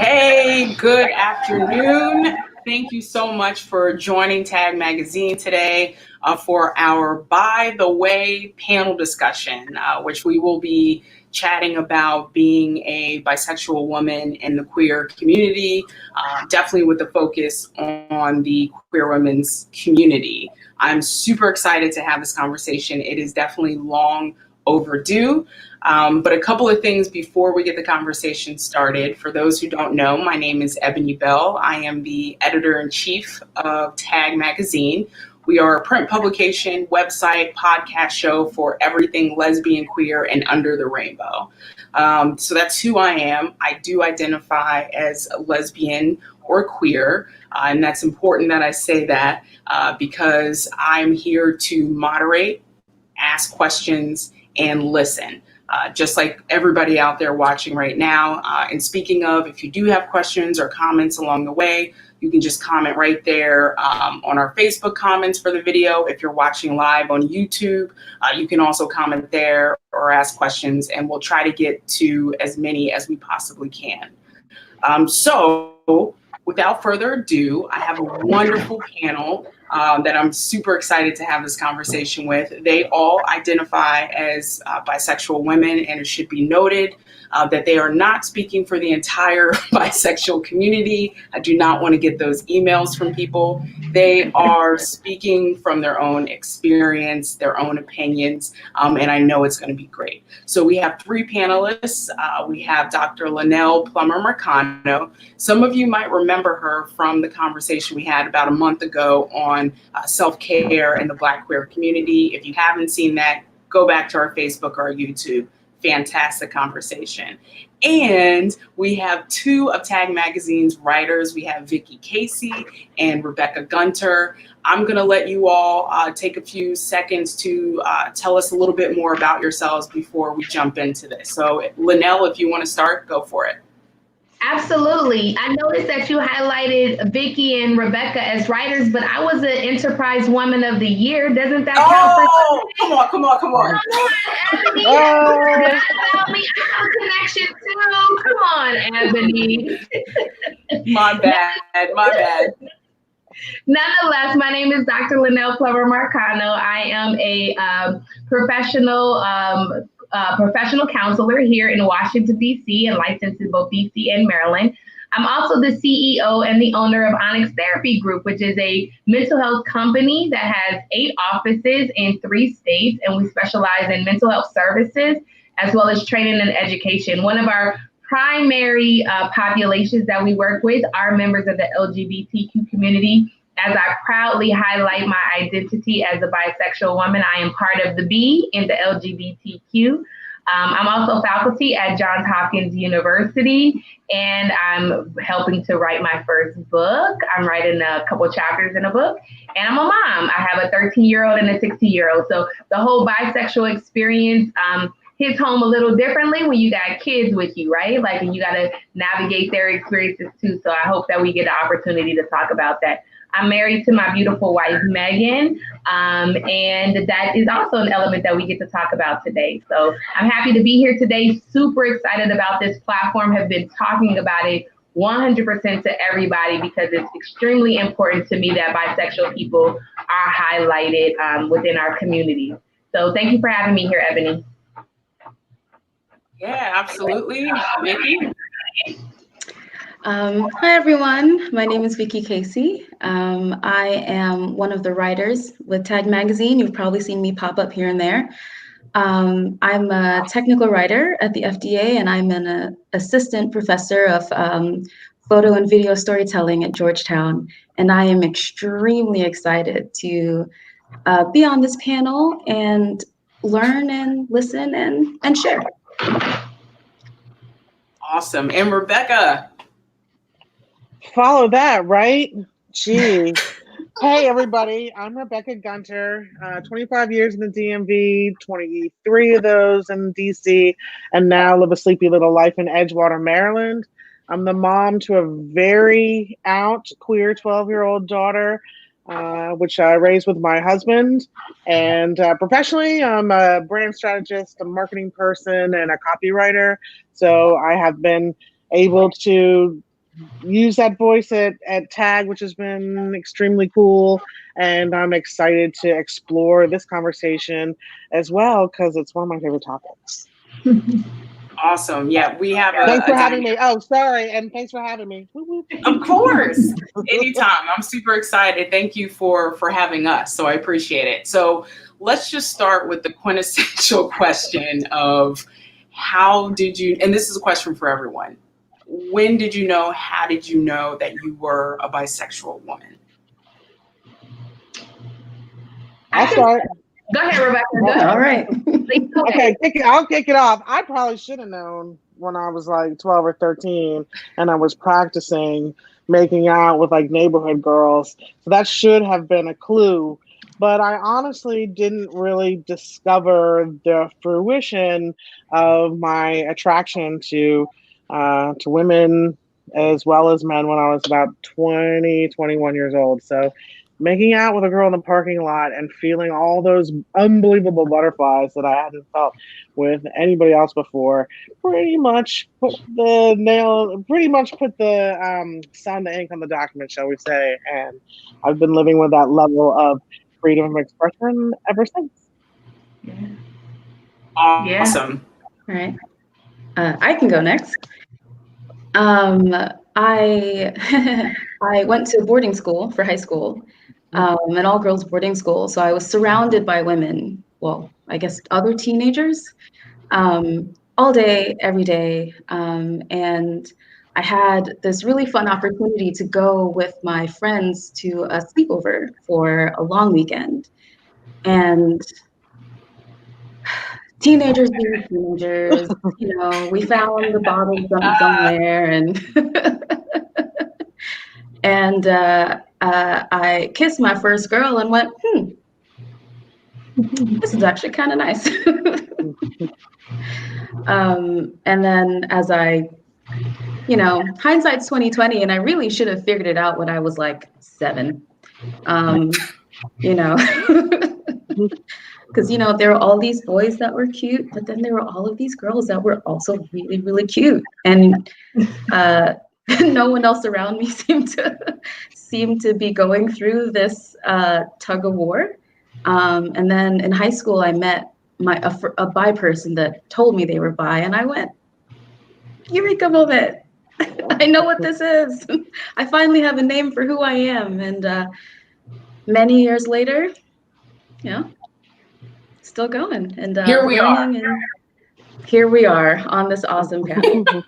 Hey, good afternoon. Thank you so much for joining Tag Magazine today for our By the Way panel discussion, which we will be chatting about being a bisexual woman in the queer community, definitely with the focus on the queer women's community. I'm super excited to have this conversation. It is definitely long overdue. But a couple of things before we get the conversation started. For those who don't know, my name is Eboné Bell. I am the editor-in-chief of Tag Magazine. We are a print publication, website, podcast show for everything lesbian, queer, and under the rainbow. So that's who I am. I do identify as a lesbian or queer, and that's important that I say that because I'm here to moderate, ask questions, and listen. Just like everybody out there watching right now. And speaking of, if you do have questions or comments along the way, you can just comment right there on our Facebook comments for the video. If you're watching live on YouTube, you can also comment there or ask questions, and we'll try to get to as many as we possibly can. So without further ado, I have a wonderful panel that I'm super excited to have this conversation with. They all identify as bisexual women, and it should be noted that they are not speaking for the entire bisexual community. I do not want to get those emails from people. They are speaking from their own experience, their own opinions, and I know it's going to be great. So we have three panelists. We have Dr. LaNail Plummer-Marcano. Some of you might remember her from the conversation we had about a month ago on self-care in the Black queer community. If you haven't seen that, go back to our Facebook or our YouTube. Fantastic conversation. And we have two of Tag Magazine's writers. We have Vickey Casey and Rebecca Gunter. I'm going to let you all take a few seconds to tell us a little bit more about yourselves before we jump into this. So LaNail, if you want to start, go for it. Absolutely. I noticed that you highlighted Vickey and Rebecca as writers, but I was an Enterprise Woman of the Year. Doesn't that count for? Come on. Ebony, forgot about me. I have a connection too. Come on, Ebony. My bad. Nonetheless, my name is Dr. LaNail Plummer-Marcano. I am a professional counselor here in Washington, D.C. and licensed in both D.C. and Maryland. I'm also the CEO and the owner of Onyx Therapy Group, which is a mental health company that has 8 offices in 3 states, and we specialize in mental health services as well as training and education. One of our primary populations that we work with are members of the LGBTQ community. As I proudly highlight my identity as a bisexual woman, I am part of the B in the LGBTQ. I'm also faculty at Johns Hopkins University, and I'm helping to write my first book. I'm writing a couple chapters in a book, and I'm a mom. I have a 13-year-old and a 16-year-old. So the whole bisexual experience hits home a little differently when you got kids with you, right? Like, and you got to navigate their experiences too. So I hope that we get an opportunity to talk about that. I'm married to my beautiful wife, Megan, and that is also an element that we get to talk about today. So I'm happy to be here today, super excited about this platform, have been talking about it 100% to everybody because it's extremely important to me that bisexual people are highlighted within our community. So thank you for having me here, Ebony. Yeah, absolutely. Vickey? Hi, everyone. My name is Vickey Casey. I am one of the writers with Tag Magazine. You've probably seen me pop up here and there. I'm a technical writer at the FDA, and I'm an assistant professor of photo and video storytelling at Georgetown. And I am extremely excited to be on this panel and learn and listen and share. Awesome. And Rebecca? Follow that, right? Gee. Hey, everybody. I'm Rebecca Gunter, 25 years in the DMV, 23 of those in DC, and now live a sleepy little life in Edgewater, Maryland. I'm the mom to a very out queer 12-year-old daughter, which I raised with my husband. And professionally, I'm a brand strategist, a marketing person, and a copywriter. So I have been able to use that voice at TAG, which has been extremely cool. And I'm excited to explore this conversation as well because it's one of my favorite topics. Awesome. Yeah, we have Thanks for having me. Oh, sorry. And thanks for having me. Of course. Anytime. I'm super excited. Thank you for having us. So I appreciate it. So let's just start with the quintessential question of how did you, and this is a question for everyone. When did you know, how did you know that you were a bisexual woman? I'll start. Go ahead, Rebecca. Go ahead. All right. Okay, I'll kick it off. I probably should have known when I was like 12 or 13 and I was practicing making out with like neighborhood girls. So that should have been a clue. But I honestly didn't really discover the fruition of my attraction to women as well as men when I was about 20, 21 years old. So making out with a girl in the parking lot and feeling all those unbelievable butterflies that I hadn't felt with anybody else before pretty much put the sign the ink on the document, shall we say. And I've been living with that level of freedom of expression ever since. Awesome. All right. I can go next. I went to boarding school for high school, an all-girls boarding school. So I was surrounded by women, well, I guess other teenagers, all day, every day. And I had this really fun opportunity to go with my friends to a sleepover for a long weekend. And teenagers being teenagers, you know, we found the bottle somewhere, and I kissed my first girl and went, this is actually kind of nice. And then as I, you know, hindsight's 2020, and I really should have figured it out when I was like 7, you know. Because, you know, there were all these boys that were cute, but then there were all of these girls that were also really, really cute. And no one else around me seemed to be going through this tug of war. And then in high school, I met a bi person that told me they were bi, and I went, eureka moment. I know what this is. I finally have a name for who I am. And many years later, you know, still going. And here we are. And here we are on this awesome panel. I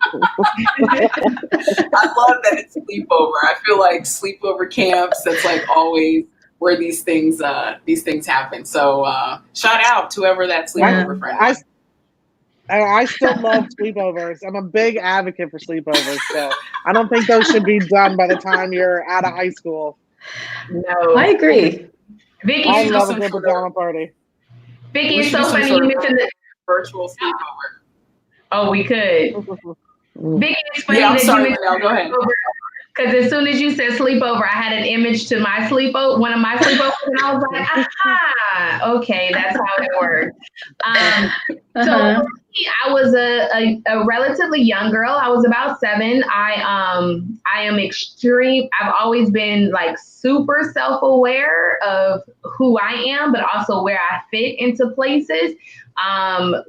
love that it's sleepover. I feel like sleepover camps, that's like always where these things happen. So shout out to whoever that sleepover friend was. I still love sleepovers. I'm a big advocate for sleepovers. So I don't think those should be done by the time you're out of high school. No, I agree. Vicky, I love a good pajama party. Vicky, it's so funny you mentioned the virtual sleepover. Oh, we could. Vicky, it's funny I'm that sorry, you LaNail, go ahead. Because as soon as you said sleepover, I had an image to my sleepover, one of my sleepovers, and I was like, aha, okay, that's how it works. So for me, I was a relatively young girl. I was about 7. I am extreme. I've always been like super self-aware of who I am, but also where I fit into places.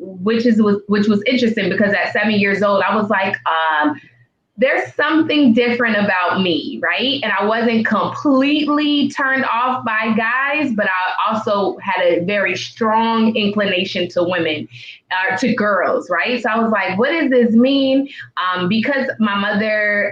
Which was interesting because at 7 years old, I was like, there's something different about me, right? And I wasn't completely turned off by guys, but I also had a very strong inclination to women, to girls, right? So I was like, what does this mean? Because my mother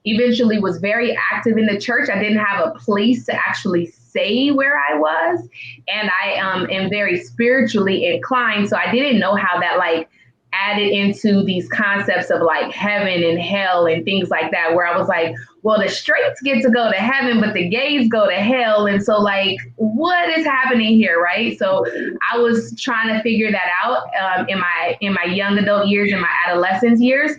eventually was very active in the church, I didn't have a place to actually say where I was. And I am very spiritually inclined. So I didn't know how that like added into these concepts of like heaven and hell and things like that, where I was like, well, the straights get to go to heaven, but the gays go to hell. And so like, what is happening here, right? So I was trying to figure that out in my young adult years, in my adolescence years.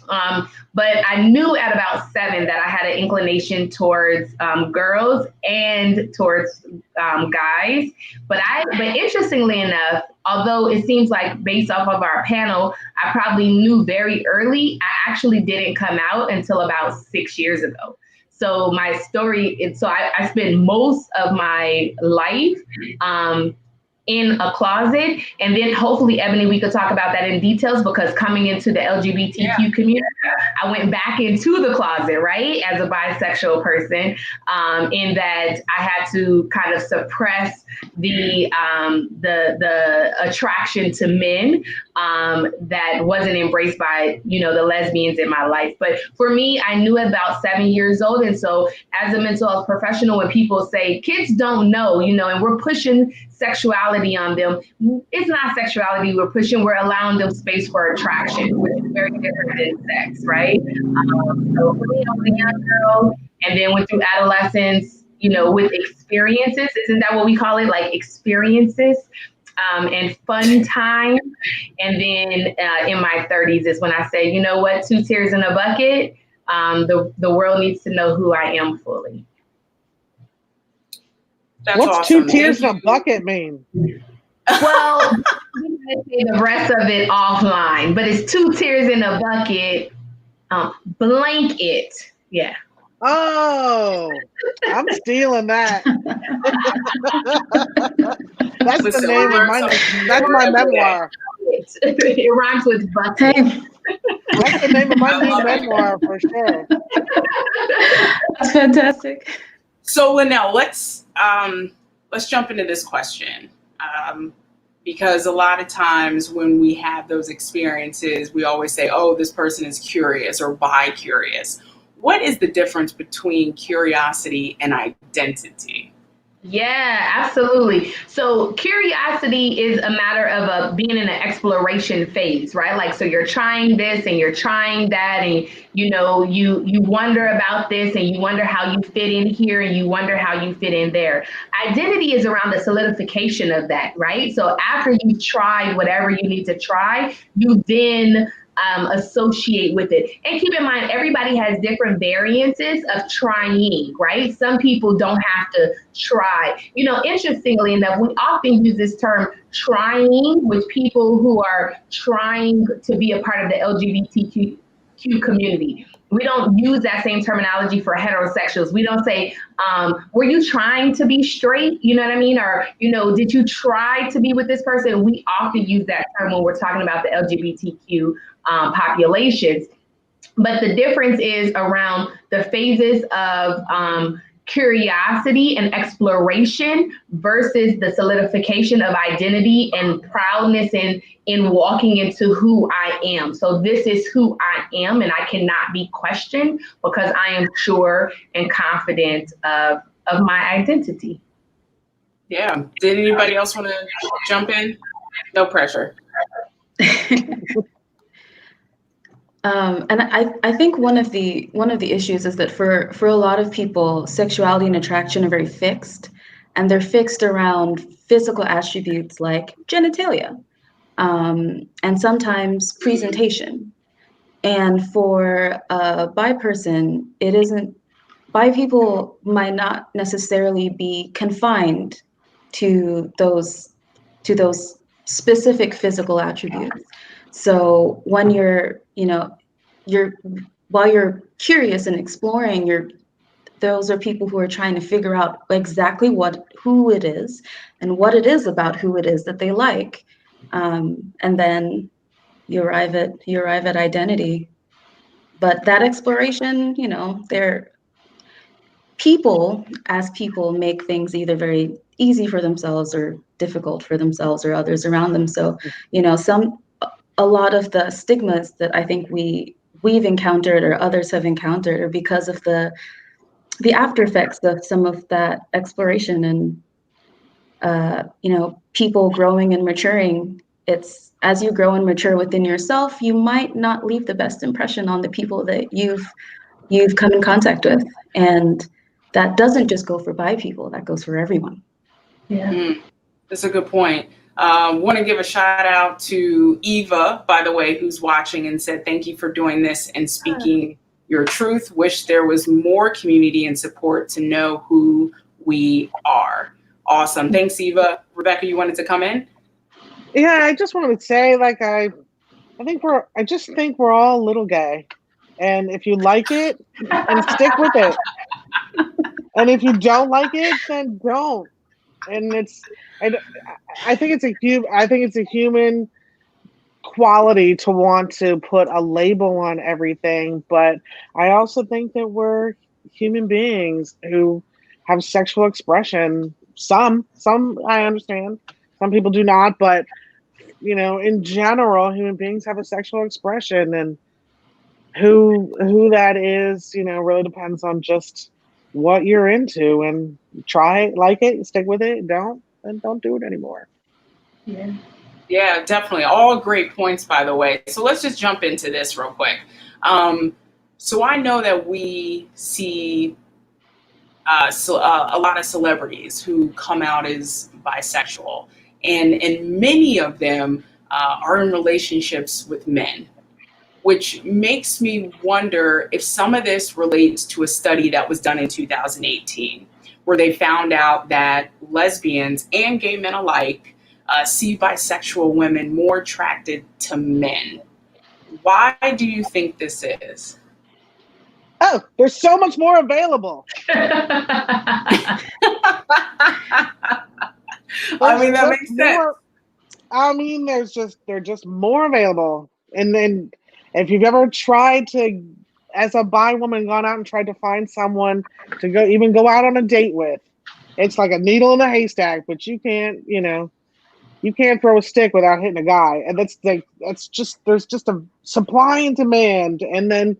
But I knew at about 7 that I had an inclination towards girls and towards guys. But interestingly enough, although it seems like based off of our panel, I probably knew very early, I actually didn't come out until about 6 years ago. So my story, I spent most of my life in a closet, and then hopefully, Eboné, we could talk about that in details, because coming into the LGBTQ community, I went back into the closet, right, as a bisexual person, in that I had to kind of suppress the attraction to men that wasn't embraced by, the lesbians in my life. But for me, I knew at about 7 years old, and so as a mental health professional, when people say kids don't know, and we're pushing sexuality on them, it's not sexuality we're pushing, we're allowing them space for attraction, which is very different than sex, right? So for me, I was a young girl, and then went through adolescence, with experiences, isn't that what we call it, like experiences, and fun time. And then in my 30s is when I say, you know what, 2 tears in a bucket, the world needs to know who I am fully. That's What's awesome. 2 tears in a bucket mean? Well, we're going to say the rest of it offline, but it's 2 tears in a bucket, blanket. Yeah. Oh, I'm stealing that. That's Listen, the name of that's my memoir. It rhymes with bucket. That's the name of my new memoir for sure. That's fantastic. So LaNail, let's jump into this question, because a lot of times when we have those experiences, we always say, "Oh, this person is curious or bi-curious." What is the difference between curiosity and identity? Yeah, absolutely. So curiosity is a matter of being in an exploration phase, right? Like, so you're trying this and you're trying that, and you wonder about this, and you wonder how you fit in here, and you wonder how you fit in there. Identity is around the solidification of that, right? So after you've tried whatever you need to try, you then associate with it. And keep in mind, everybody has different variances of trying, right? Some people don't have to try. Interestingly enough, we often use this term trying with people who are trying to be a part of the LGBTQ community. We don't use that same terminology for heterosexuals. We don't say, were you trying to be straight? You know what I mean? Or, did you try to be with this person? We often use that term when we're talking about the LGBTQ populations. But the difference is around the phases of curiosity and exploration versus the solidification of identity and proudness in walking into who I am. So this is who I am, and I cannot be questioned because I am sure and confident of my identity. Yeah. Did anybody else want to jump in? No pressure. And I think one of the issues is that for a lot of people, sexuality and attraction are very fixed, and they're fixed around physical attributes like genitalia, and sometimes presentation. And for a bi person, it isn't. Bi people might not necessarily be confined to those specific physical attributes. So when while you're curious and exploring, those are people who are trying to figure out exactly who it is and what it is about who it is that they like, and then you arrive at identity. But that exploration, people make things either very easy for themselves or difficult for themselves or others around them. So, a lot of the stigmas that I think we've encountered or others have encountered are because of the after effects of some of that exploration and people growing and maturing. It's as you grow and mature within yourself, you might not leave the best impression on the people that you've come in contact with, and that doesn't just go for bi people, that goes for everyone. Yeah. That's a good point. Want to give a shout out to Eva, by the way, who's watching and said, thank you for doing this and speaking your truth. Wish there was more community and support to know who we are. Awesome. Thanks, Eva. Rebecca, you wanted to come in? Yeah, I just wanted to say, like, I just think we're all a little gay. And if you like it, and stick with it. And if you don't like it, then don't. And I think it's a human quality to want to put a label on everything, but I also think that we're human beings who have sexual expression. Some I understand, some people do not, but in general, human beings have a sexual expression, and who that is, really depends on just what you're into, and try it, like it, stick with it. Don't do it anymore. Yeah, definitely. All great points, by the way. So let's just jump into this real quick. So I know that we see a lot of celebrities who come out as bisexual, and many of them are in relationships with men, which makes me wonder if some of this relates to a study that was done in 2018, where they found out that lesbians and gay men alike see bisexual women more attracted to men. Why do you think this is? Oh, there's so much more available. I mean, that makes sense. I mean, they're just more available. And then if you've ever tried to, as a bi woman, gone out and tried to find someone to go out on a date with, it's like a needle in a haystack, but you can't throw a stick without hitting a guy. And there's just a supply and demand, and then,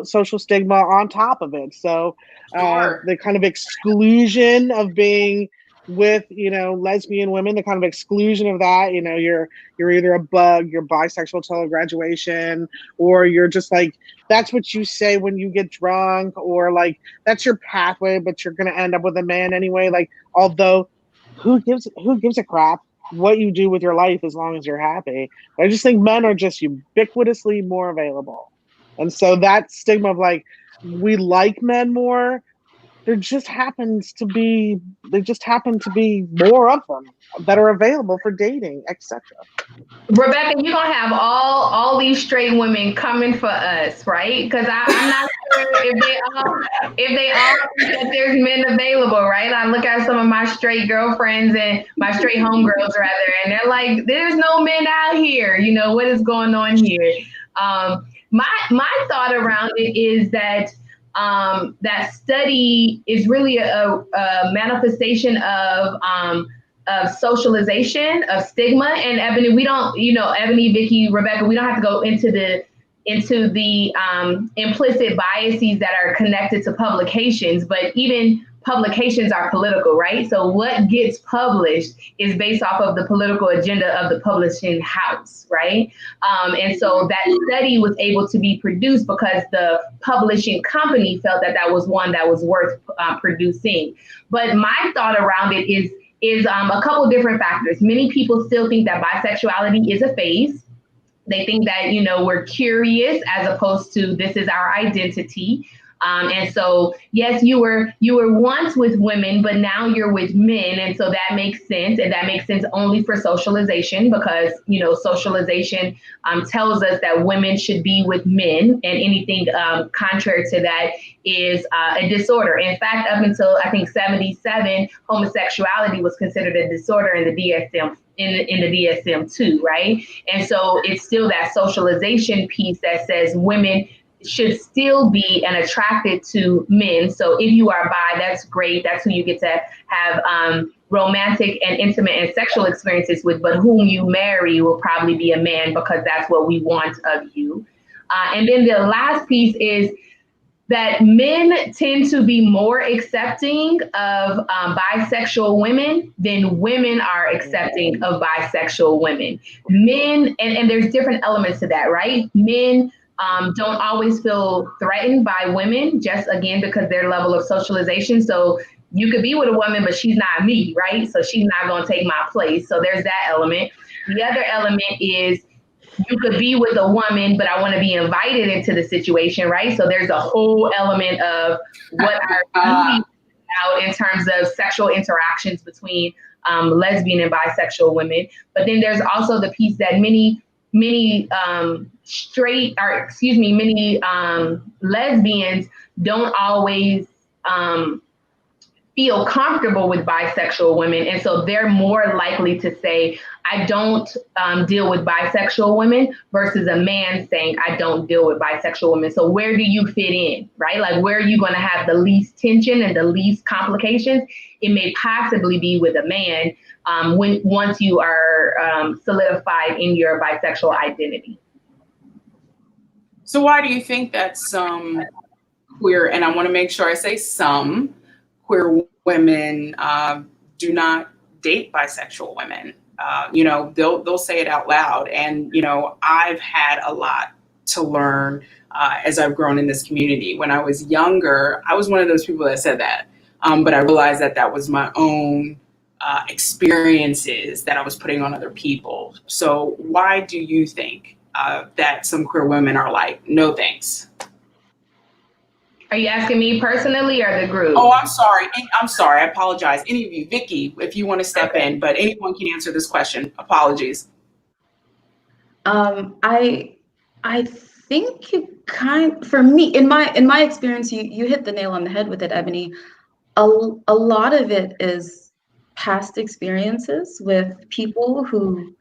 social stigma on top of it. So Sure. the kind of exclusion of being with, lesbian women, the kind of exclusion of that, you're either a bug, you're bisexual till graduation, or you're just like, that's what you say when you get drunk, or like, that's your pathway, but you're going to end up with a man anyway. Like, although who gives a crap what you do with your life as long as you're happy? I just think men are just ubiquitously more available. And so that stigma of like, we like men more, there just happen to be more of them that are available for dating, etc. Rebecca, you're gonna have all these straight women coming for us, right? Because I'm not sure if they all think that there's men available, right? I look at some of my straight girlfriends and my straight homegirls rather, and they're like, "There's no men out here." What is going on here? My thought around it is that that study is really a manifestation of socialization, of stigma. And Eboné, we don't, Eboné, Vickey, Rebecca, we don't have to go into the implicit biases that are connected to publications, but even publications are political, right? So what gets published is based off of the political agenda of the publishing house, right? And so that study was able to be produced because the publishing company felt that was one that was worth producing. But my thought around it is a couple different factors. Many people still think that bisexuality is a phase. They think that, we're curious as opposed to this is our identity. And so, yes, you were once with women, but now you're with men. And so that makes sense. And that makes sense only for socialization because, socialization tells us that women should be with men, and anything contrary to that is a disorder. In fact, up until I think 1977, homosexuality was considered a disorder in the DSM. In the DSM-2, right? And so it's still that socialization piece that says women should still be and attracted to men. So if you are bi, that's great. That's who you get to have romantic and intimate and sexual experiences with, but whom you marry will probably be a man because that's what we want of you. And then the last piece is that men tend to be more accepting of bisexual women than women are accepting of bisexual women. Men, and there's different elements to that, right? Men don't always feel threatened by women, just again, because their level of socialization. So you could be with a woman, but she's not me, right? So she's not going to take my place. So there's that element. The other element is you could be with a woman, but I want to be invited into the situation, right? So there's a whole element of what our duties out in terms of sexual interactions between lesbian and bisexual women. But then there's also the piece that many lesbians don't always feel comfortable with bisexual women. And so they're more likely to say, I don't deal with bisexual women, versus a man saying, I don't deal with bisexual women. So where do you fit in, right? Like, where are you going to have the least tension and the least complications? It may possibly be with a man once you are solidified in your bisexual identity. So why do you think that some queer, and I want to make sure I say some queer women do not date bisexual women? They'll say it out loud. And, I've had a lot to learn as I've grown in this community. When I was younger, I was one of those people that said that. But I realized that was my own experiences that I was putting on other people. So why do you think that some queer women are like, no thanks? Are you asking me personally or the group? Oh, I'm sorry. I apologize. Any of you, Vickey, if you want to step in, but anyone can answer this question. Apologies. I think for me, in my experience, you hit the nail on the head with it, Eboné. A lot of it is past experiences with people who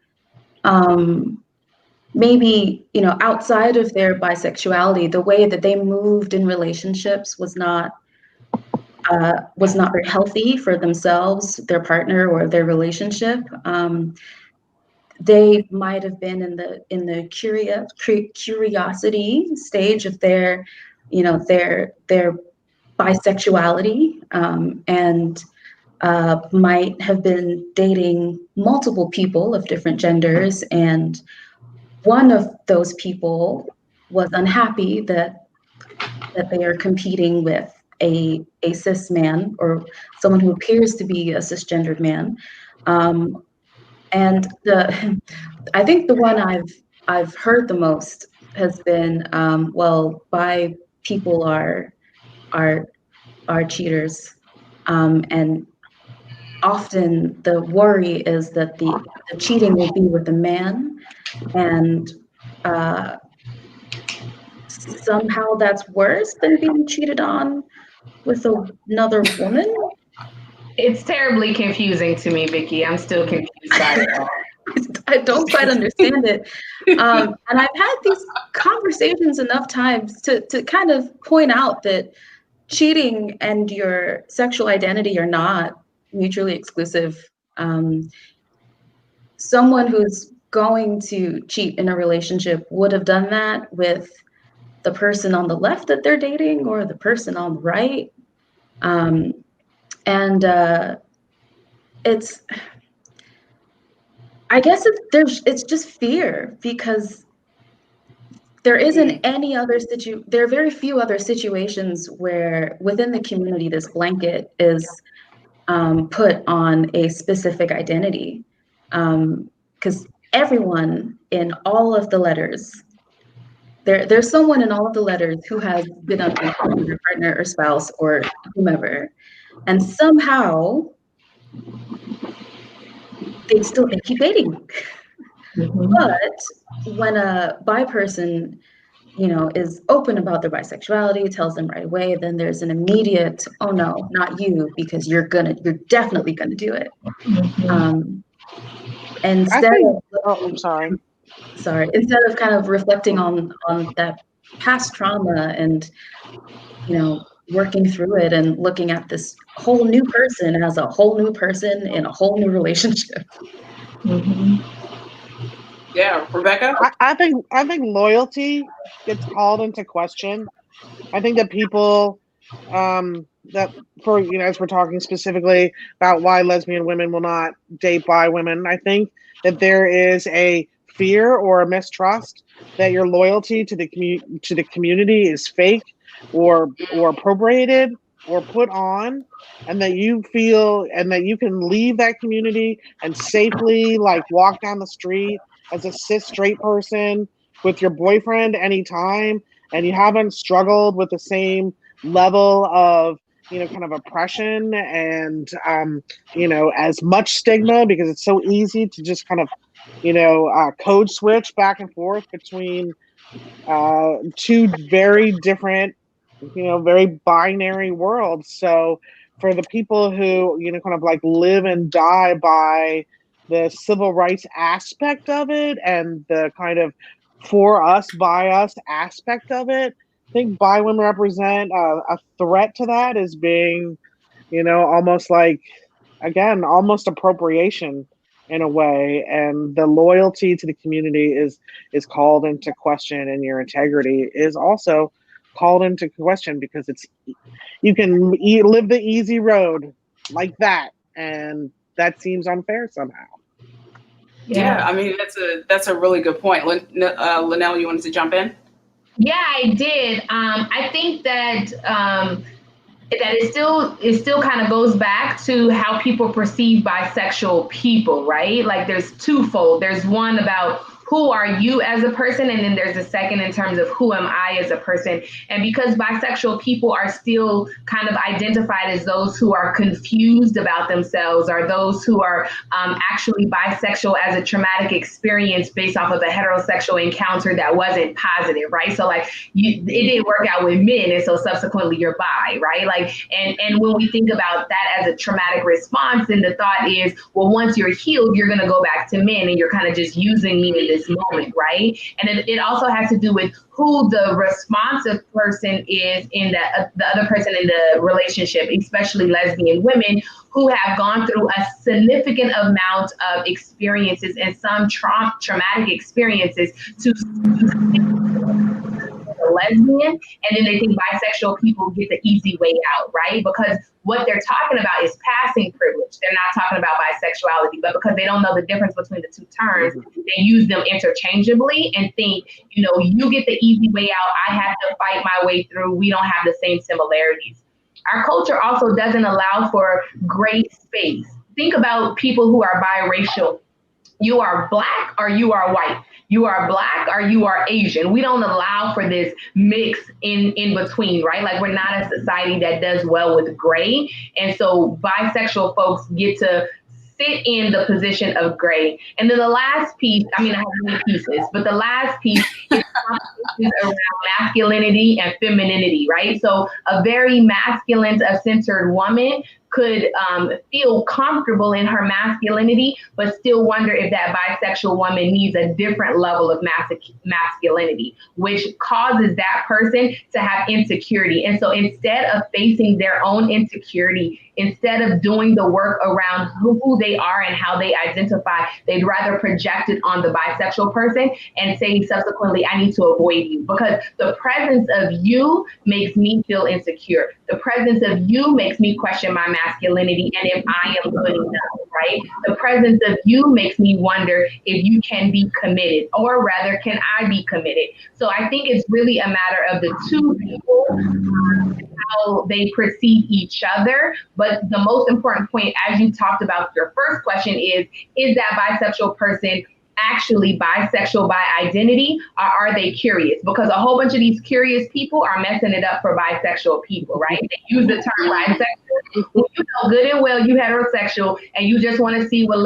maybe, outside of their bisexuality, the way that they moved in relationships was not very healthy for themselves, their partner, or their relationship. They might have been in the curiosity stage of their bisexuality, and might have been dating multiple people of different genders, and one of those people was unhappy that they are competing with a cis man, or someone who appears to be a cisgendered man. And I think the one I've heard the most has been, bi people are cheaters, and often the worry is that the cheating will be with the man, and somehow that's worse than being cheated on with another woman. It's terribly confusing to me, Vickey. I'm still confused by it. I don't quite understand it. And I've had these conversations enough times to kind of point out that cheating and your sexual identity are not mutually exclusive. Someone who's going to cheat in a relationship would have done that with the person on the left that they're dating or the person on the right. I guess it's just fear, because there isn't there are very few other situations where within the community this blanket is put on a specific identity, because everyone in all of the letters, there's someone in all of the letters who has been unfaithful to their partner or spouse or whomever, and somehow they keep dating. Mm-hmm. But when a bi person, is open about their bisexuality, tells them right away, then there's an immediate, oh no, not you, because you're definitely gonna do it. Mm-hmm. Instead of kind of reflecting on that past trauma and working through it and looking at this whole new person as a whole new person in a whole new relationship. Mm-hmm. Yeah, Rebecca? I think loyalty gets called into question. I think that people that for as we're talking specifically about why lesbian women will not date bi women, I think that there is a fear or a mistrust that your loyalty to the community is fake or appropriated, or put on, and that you feel and that you can leave that community and safely like walk down the street as a cis straight person with your boyfriend anytime, and you haven't struggled with the same level of kind of oppression and as much stigma, because it's so easy to just kind of code switch back and forth between two very different, very binary worlds. So for the people who, kind of like live and die by the civil rights aspect of it and the kind of for us, by us aspect of it, I think bi women represent a threat to that as being, almost like, again, almost appropriation in a way, and the loyalty to the community is called into question, and your integrity is also called into question, because you can live the easy road like that, and that seems unfair somehow. Yeah, I mean that's a really good point. LaNail, you wanted to jump in? Yeah, I did. I think that it still kind of goes back to how people perceive bisexual people, right? Like there's twofold. There's one about who are you as a person, and then there's a second in terms of who am I as a person. And because bisexual people are still kind of identified as those who are confused about themselves, or those who are actually bisexual as a traumatic experience based off of a heterosexual encounter that wasn't positive, right? So like it didn't work out with men, and so subsequently you're bi, right? Like, and when we think about that as a traumatic response, then the thought is, well, once you're healed, you're gonna go back to men, and you're kind of just using me in this moment, right? And it also has to do with who the responsive person is in the other person in the relationship, especially lesbian women who have gone through a significant amount of experiences and some traumatic experiences to a lesbian, and then they think bisexual people get the easy way out, right? Because what they're talking about is passing privilege. They're not talking about bisexuality, but because they don't know the difference between the two terms, they use them interchangeably and think, you get the easy way out, I have to fight my way through, we don't have the same similarities. Our culture also doesn't allow for gray space. Think about people who are biracial. You are Black or you are white. You are Black or you are Asian. We don't allow for this mix in between, right? Like we're not a society that does well with gray. And so bisexual folks get to sit in the position of gray. And then the last piece, I have many pieces, but the last piece is around masculinity and femininity, right? So a very masculine, centered woman could feel comfortable in her masculinity, but still wonder if that bisexual woman needs a different level of masculinity, which causes that person to have insecurity. And so instead of facing their own insecurity, instead of doing the work around who they are and how they identify, they'd rather project it on the bisexual person and say subsequently, I need to avoid you, because the presence of you makes me feel insecure. The presence of you makes me question my masculinity and if I am good enough, right? The presence of you makes me wonder if you can be committed, or rather, can I be committed? So I think it's really a matter of the two people, how they perceive each other. But the most important point, as you talked about your first question, is that bisexual person actually bisexual by identity, or are they curious? Because a whole bunch of these curious people are messing it up for bisexual people, right? They use the term bisexual. Well, you know good and well you heterosexual and you just want to see what the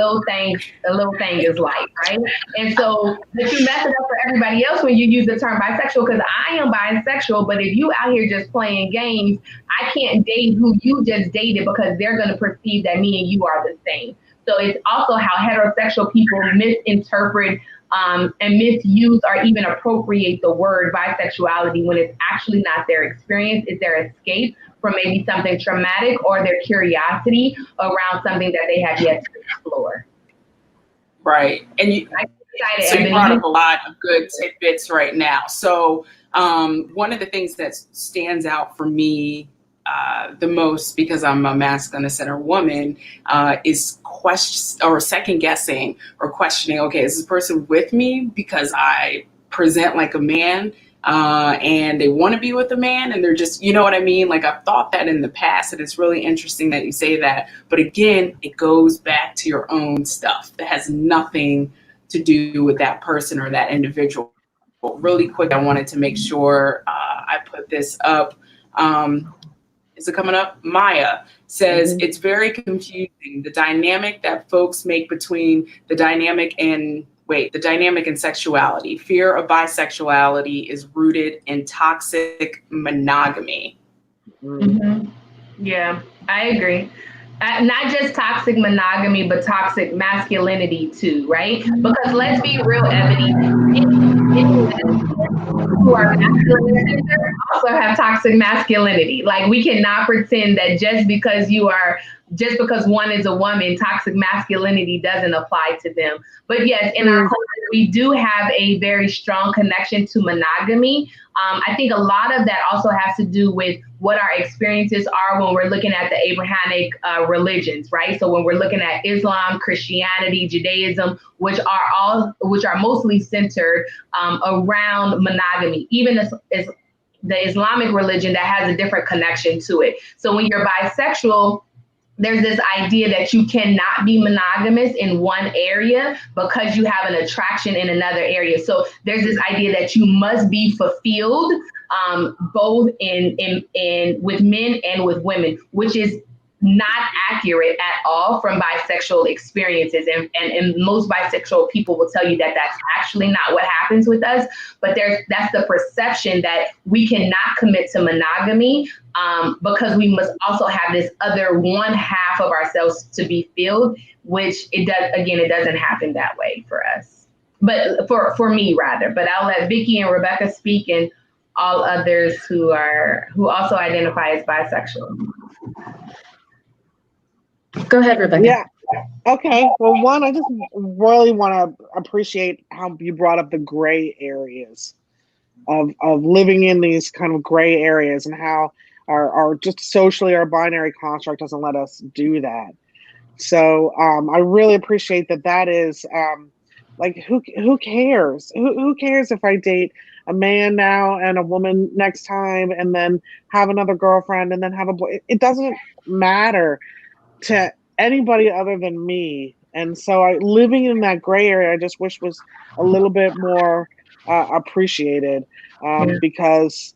little thing is like, right? And so, but you mess it up for everybody else when you use the term bisexual, because I am bisexual, but if you out here just playing games, I can't date who you just dated because they're going to perceive that me and you are the same. So it's also how heterosexual people misinterpret and misuse or even appropriate the word bisexuality when it's actually not their experience, it's their escape from maybe something traumatic or their curiosity around something that they have yet to explore. Right. And you brought up a lot of good tidbits right now. So one of the things that stands out for me the most, because I'm a masculine centered woman, is second guessing or questioning, okay, is this person with me because I present like a man and they want to be with a man, and they're just, you know what I mean? Like, I've thought that in the past, and it's really interesting that you say that. But again, it goes back to your own stuff that has nothing to do with that person or that individual. Really quick, I wanted to make sure I put this up. Is it coming up? Maya says it's very confusing, the dynamic that folks make between the dynamic and sexuality. Fear of bisexuality is rooted in toxic monogamy. Mm-hmm. Yeah, I agree. Not just toxic monogamy, but toxic masculinity too, right? Because let's be real, Ebony, who are masculine also have toxic masculinity. Like, we cannot pretend that just because one is a woman, toxic masculinity doesn't apply to them. But yes, in our culture, we do have a very strong connection to monogamy. I think a lot of that also has to do with what our experiences are when we're looking at the Abrahamic religions, right? So when we're looking at Islam, Christianity, Judaism, which are mostly centered around monogamy, even as the Islamic religion that has a different connection to it. So when you're bisexual, there's this idea that you cannot be monogamous in one area because you have an attraction in another area. So there's this idea that you must be fulfilled both in with men and with women, which is not accurate at all from bisexual experiences. And most bisexual people will tell you that that's actually not what happens with us. But that's the perception that we cannot commit to monogamy because we must also have this other one half of ourselves to be filled, which it doesn't happen that way for us. But for me rather, but I'll let Vickey and Rebecca speak, and all others who also identify as bisexual. Go ahead, Rebecca. Yeah. Okay. Well, one, I just really want to appreciate how you brought up the gray areas of living in these kind of gray areas, and how our just socially our binary construct doesn't let us do that. So I really appreciate that is like, who cares? Who cares if I date a man now and a woman next time, and then have another girlfriend and then have a boy? It doesn't matter to anybody other than me. And so living in that gray area, I just wish was a little bit more appreciated, because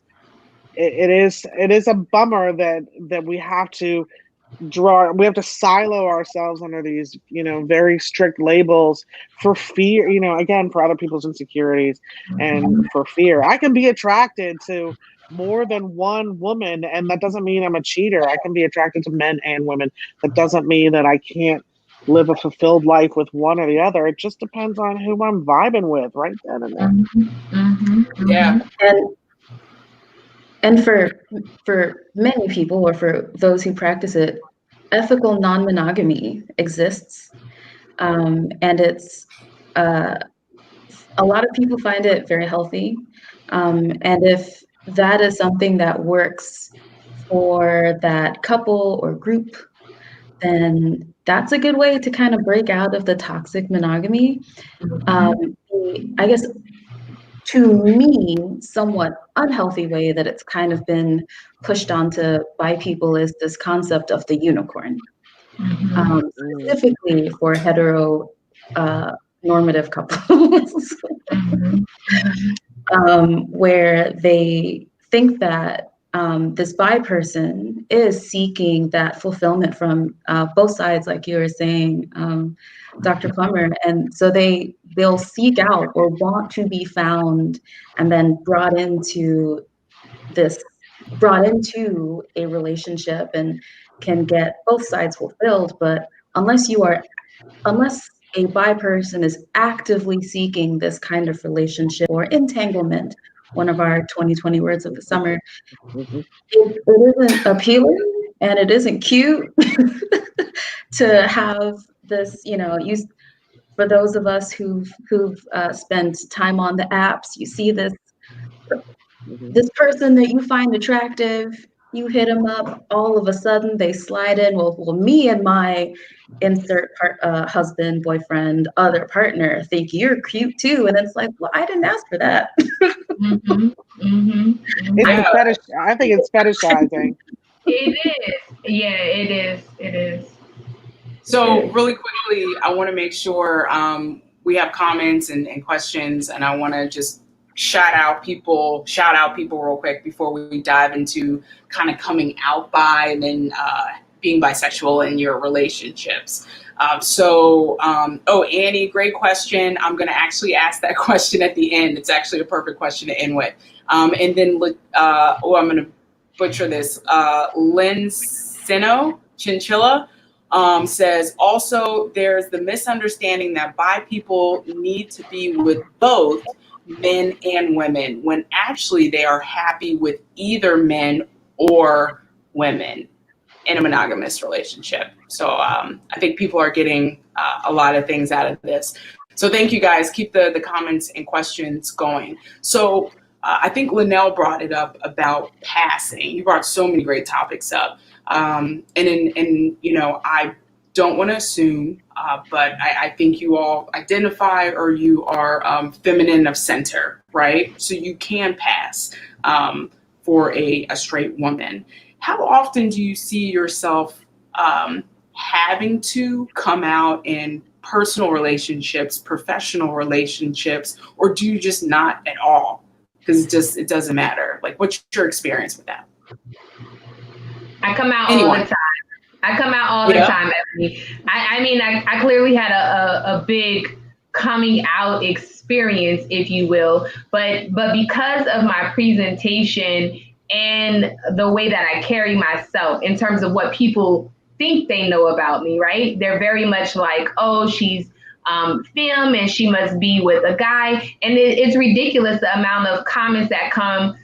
it is a bummer that we have to silo ourselves under these, very strict labels for fear, again, for other people's insecurities and for fear. I can be attracted to more than one woman, and that doesn't mean I'm a cheater. I can be attracted to men and women. That doesn't mean that I can't live a fulfilled life with one or the other. It just depends on who I'm vibing with right then and there. Mm-hmm. Yeah. And for many people, or for those who practice it, ethical non-monogamy exists, and it's a lot of people find it very healthy, and if that is something that works for that couple or group, then that's a good way to kind of break out of the toxic monogamy. I guess, to me, somewhat unhealthy way that it's kind of been pushed onto by people is this concept of the unicorn, specifically for hetero normative couples, where they think that this bi person is seeking that fulfillment from both sides, like you were saying, Dr. Plummer. And so they'll seek out or want to be found and then brought into a relationship, and can get both sides fulfilled. But unless a bi person is actively seeking this kind of relationship or entanglement, one of our 2020 words of the summer, it isn't appealing and it isn't cute to have this, for those of us who've spent time on the apps, you see this person that you find attractive, you hit them up, all of a sudden they slide in, well, me and my insert husband, boyfriend, other partner think you're cute too. And it's like, well, I didn't ask for that. It's fetish. I think it's fetishizing. It is. Yeah, it is. It is. So really quickly, I want to make sure we have comments and questions, and I want to just shout out people real quick before we dive into kind of coming out by and then being bisexual in your relationships. Annie, great question. I'm going to actually ask that question at the end. It's actually a perfect question to end with. And then, I'm going to butcher this. Lincino Chinchilla says, also, there's the misunderstanding that bi people need to be with both men and women, when actually they are happy with either men or women in a monogamous relationship. So I think people are getting a lot of things out of this. So thank you guys. Keep the comments and questions going. So I think LaNail brought it up about passing. You brought so many great topics up. I don't want to assume, but I think you all identify or you are feminine of center, right? So you can pass for a straight woman. How often do you see yourself having to come out in personal relationships, professional relationships, or do you just not at all? Because it doesn't matter. Like, what's your experience with that? I come out all the time. I come out all the time, Ebony. I clearly had a big coming out experience, if you will, but because of my presentation and the way that I carry myself in terms of what people think they know about me, right? They're very much like, oh, she's femme and she must be with a guy. And it's ridiculous the amount of comments that come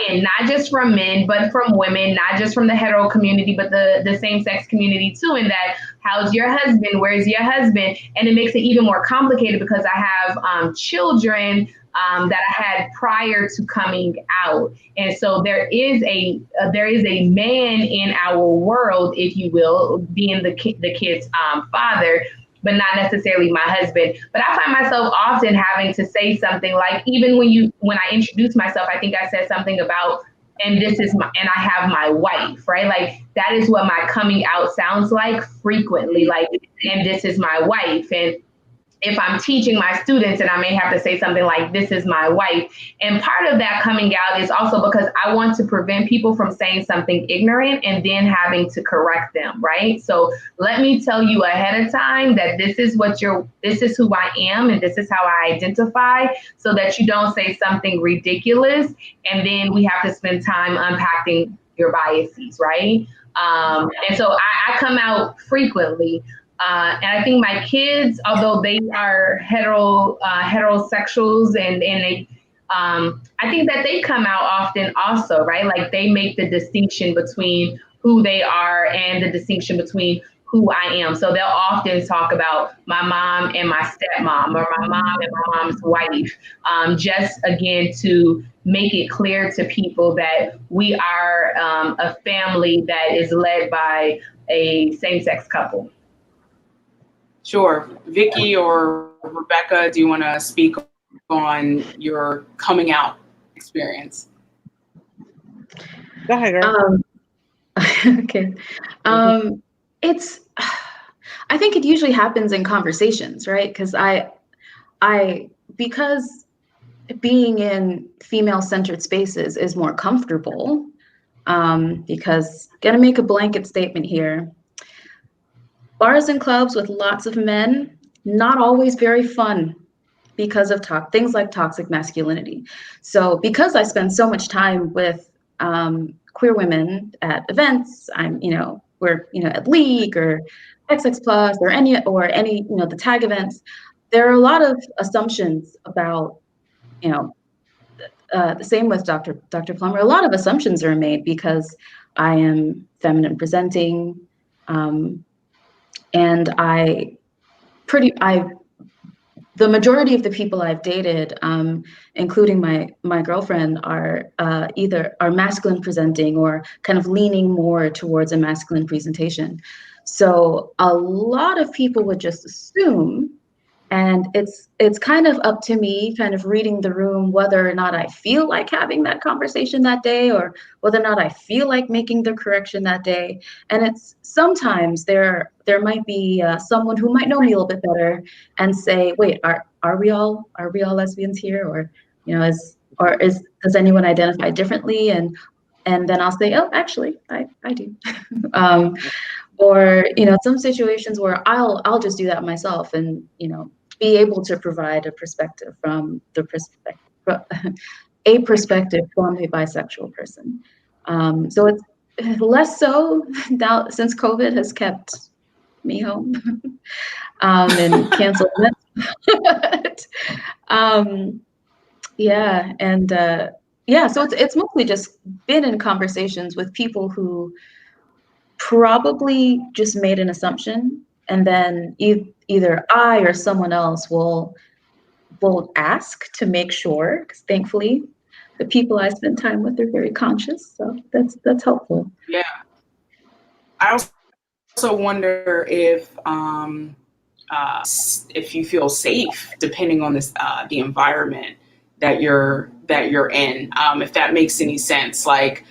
in, not just from men, but from women, not just from the hetero community, but the same-sex community too. And that, how's your husband? Where's your husband? And it makes it even more complicated because I have children that I had prior to coming out. And so there is a man in our world, if you will, being the kid's father, but not necessarily my husband. But I find myself often having to say something like, even when I introduce myself, I think I said something about, and I have my wife, right? Like, that is what my coming out sounds like frequently, like, and this is my wife. And if I'm teaching my students, and I may have to say something like, this is my wife. And part of that coming out is also because I want to prevent people from saying something ignorant and then having to correct them, right? So let me tell you ahead of time that this is who I am, and this is how I identify, so that you don't say something ridiculous, and then we have to spend time unpacking your biases, right? And so I come out frequently. And I think my kids, although they are heterosexuals, and they, I think that they come out often also, right? Like, they make the distinction between who they are and the distinction between who I am. So they'll often talk about my mom and my stepmom, or my mom and my mom's wife, just again to make it clear to people that we are a family that is led by a same-sex couple. Sure. Vickey or Rebecca, do you want to speak on your coming out experience? Go ahead, girl. Okay. I think it usually happens in conversations, right? Because because being in female-centered spaces is more comfortable, because gotta make a blanket statement here. Bars and clubs with lots of men, not always very fun because of things like toxic masculinity. So because I spend so much time with queer women at events, we're at League or XX Plus or any the tag events, there are a lot of assumptions about, the same with Dr. Plummer. A lot of assumptions are made because I am feminine presenting, and the majority of the people I've dated, including my girlfriend, are either masculine presenting or kind of leaning more towards a masculine presentation. So a lot of people would just assume, And it's kind of up to me, kind of reading the room, whether or not I feel like having that conversation that day, or whether or not I feel like making the correction that day. And it's sometimes there might be someone who might know me a little bit better and say, wait, are we all lesbians here, or does anyone identify differently? And then I'll say, oh, actually, I do. Or some situations where I'll just do that myself, and be able to provide a perspective from a perspective from a bisexual person. So it's less so now since COVID has kept me home and canceled events. Yeah, and so it's mostly just been in conversations with people who probably just made an assumption, and then either I or someone else will ask to make sure, because thankfully the people I spend time with are very conscious, so that's helpful. Yeah. I also wonder if you feel safe, depending on the environment that you're in, if that makes any sense. Like,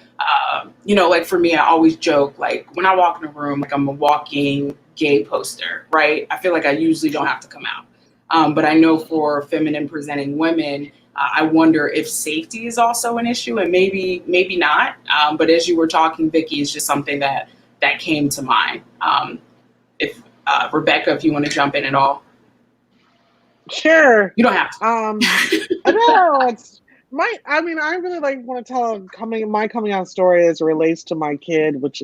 like for me, I always joke, like when I walk in a room, like I'm a walking gay poster, right? I feel like I usually don't have to come out. But I know for feminine presenting women, I wonder if safety is also an issue, and maybe not. But as you were talking, Vickey, is just something that came to mind. If Rebecca, if you want to jump in at all. Sure. You don't have to. No, it's I really want to tell my coming out story as it relates to my kid, which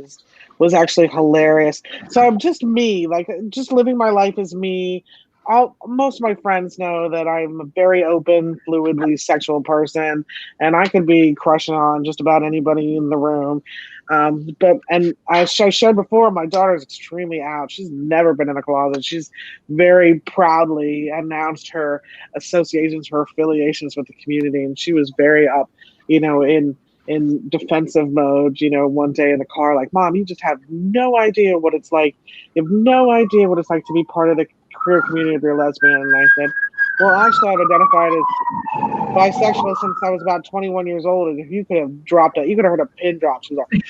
was actually hilarious. So I'm just me, like just living my life as me. Most of my friends know that I'm a very open, fluidly sexual person, and I could be crushing on just about anybody in the room. But I shared before, my daughter's extremely out. She's never been in a closet. She's very proudly announced her associations, her affiliations with the community, and she was very up, in defensive mode, one day in the car, like, Mom, you just have no idea what it's like. You have no idea what it's like to be part of the queer community if you're a lesbian. And I said, well, actually, I've identified as bisexual since I was about 21 years old. And if you could have dropped it, you could have heard a pin drop. She's like,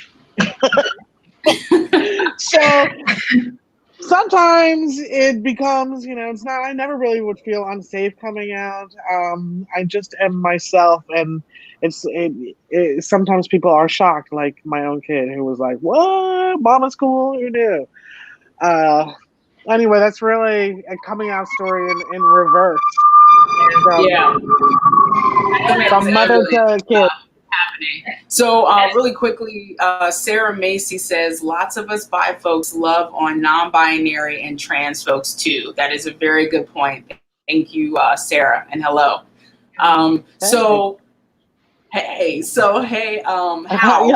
so sometimes it becomes, it's not, I never really would feel unsafe coming out. I just am myself, and sometimes people are shocked, like my own kid who was like, what? Mama's cool? Who knew? Anyway, that's really a coming out story in reverse. From mother to kid. Happening. So really quickly, Sarah Macy says, lots of us bi folks love on non-binary and trans folks too. That is a very good point. Thank you, Sarah, and hello. How yeah,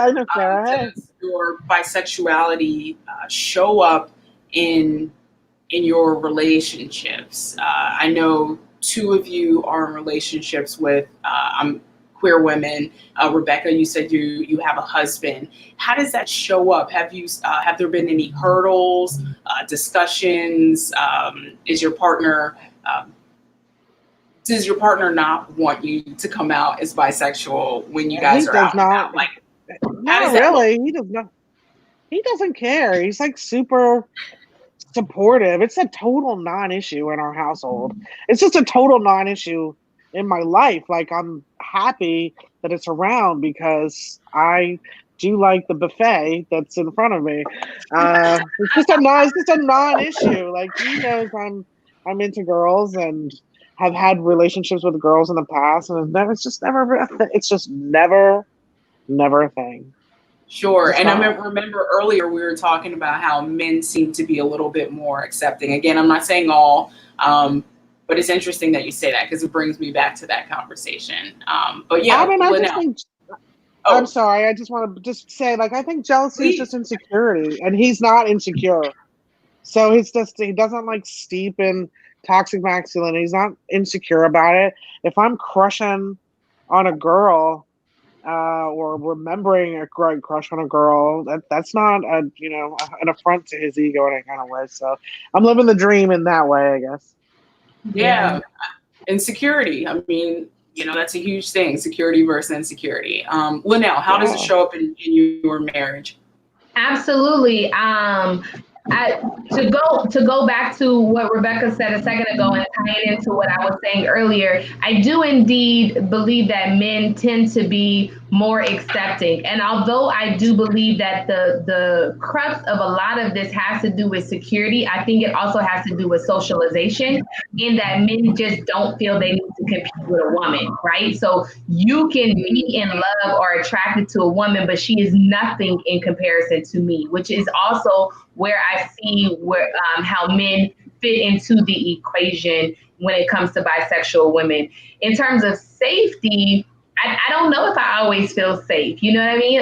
I know, Sarah. Does your bisexuality show up in your relationships? I know two of you are in relationships with queer women. Rebecca, you said you have a husband. How does that show up? Have there been any hurdles, discussions? Does your partner not want you to come out as bisexual when you guys are out and about? Like, not really. He does not. He doesn't care. He's like super supportive. It's a total non-issue in our household. It's just a total non-issue in my life. Like, I'm happy that it's around because I do like the buffet that's in front of me. It's just a non-issue. Like, he knows I'm into girls and have had relationships with girls in the past, and it's just never a thing. Sure. And I remember earlier we were talking about how men seem to be a little bit more accepting. Again, I'm not saying all, but it's interesting that you say that because it brings me back to that conversation. But yeah, I'm sorry. I just want to say, like, I think jealousy is just insecurity, and he's not insecure. So he doesn't like steep in toxic masculinity. He's not insecure about it. If I'm crushing on a girl, or remembering a great crush on a girl, that's not an affront to his ego in any kind of way. So I'm living the dream in that way, I guess. Yeah. Insecurity. I mean, that's a huge thing. Security versus insecurity. LaNail, how does it show up in your marriage? Absolutely. To go back to what Rebecca said a second ago and tie it into what I was saying earlier, I do indeed believe that men tend to be more accepting. And although I do believe that the crux of a lot of this has to do with security, I think it also has to do with socialization, in that men just don't feel they need to compete with a woman, right? So you can be in love or attracted to a woman, but she is nothing in comparison to me, which is also where I see how men fit into the equation when it comes to bisexual women. In terms of safety, I don't know if I always feel safe. You know what I mean?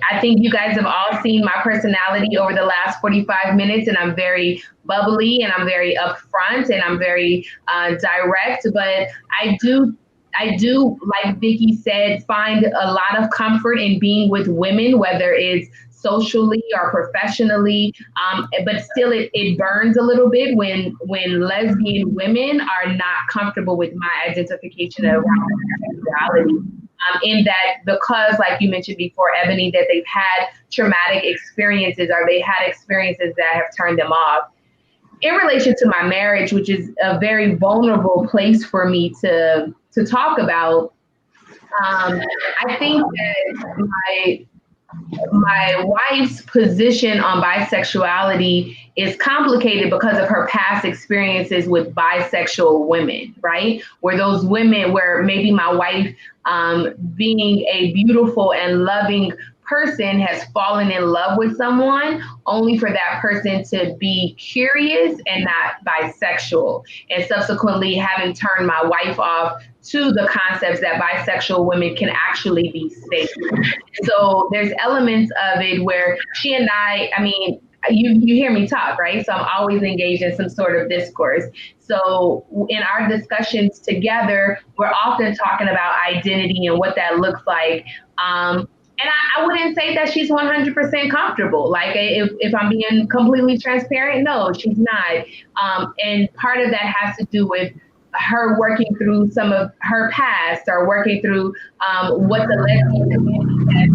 I think you guys have all seen my personality over the last 45 minutes, and I'm very bubbly and I'm very upfront and I'm very direct. But I do, like Vickey said, find a lot of comfort in being with women, whether it's socially or professionally, but still it burns a little bit when lesbian women are not comfortable with my identification around sexuality. In that, because like you mentioned before, Eboné, that they've had traumatic experiences or they had experiences that have turned them off. In relation to my marriage, which is a very vulnerable place for me to talk about, I think that my wife's position on bisexuality is complicated because of her past experiences with bisexual women, right? Where those women, where maybe my wife, being a beautiful and loving person, has fallen in love with someone only for that person to be curious and not bisexual, and subsequently having turned my wife off to the concepts that bisexual women can actually be safe. So there's elements of it where she and I mean, you hear me talk, right? So I'm always engaged in some sort of discourse. So in our discussions together, we're often talking about identity and what that looks like. And I wouldn't say that she's 100% comfortable. Like, if I'm being completely transparent, no, she's not. And part of that has to do with her working through some of her past, or working through what the lesbian community has.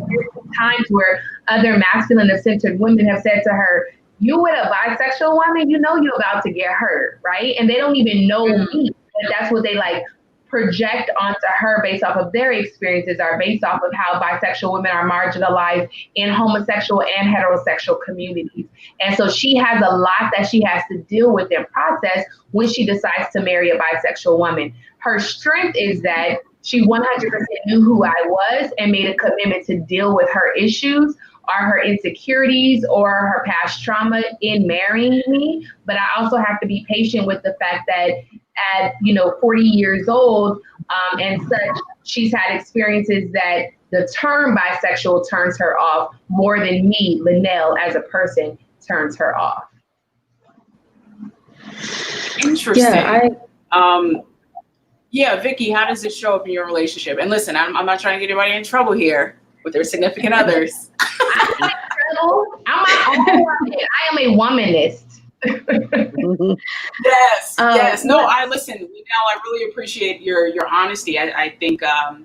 There's times where other masculine centered women have said to her, "You with a bisexual woman, you know you're about to get hurt," right? And they don't even know me, but that's what they like project onto her based off of their experiences, or based off of how bisexual women are marginalized in homosexual and heterosexual communities. And so she has a lot that she has to deal with and process when she decides to marry a bisexual woman. Her strength is that she 100% knew who I was and made a commitment to deal with her issues or her insecurities or her past trauma in marrying me. But I also have to be patient with the fact that at 40 years old and such, she's had experiences that the term bisexual turns her off more than me, LaNail, as a person, turns her off. Interesting. Yeah, Vickey, how does it show up in your relationship? And listen, I'm not trying to get anybody in trouble here with their significant others. I'm not in trouble. I am a womanist. Yes. No, I really appreciate your honesty. I think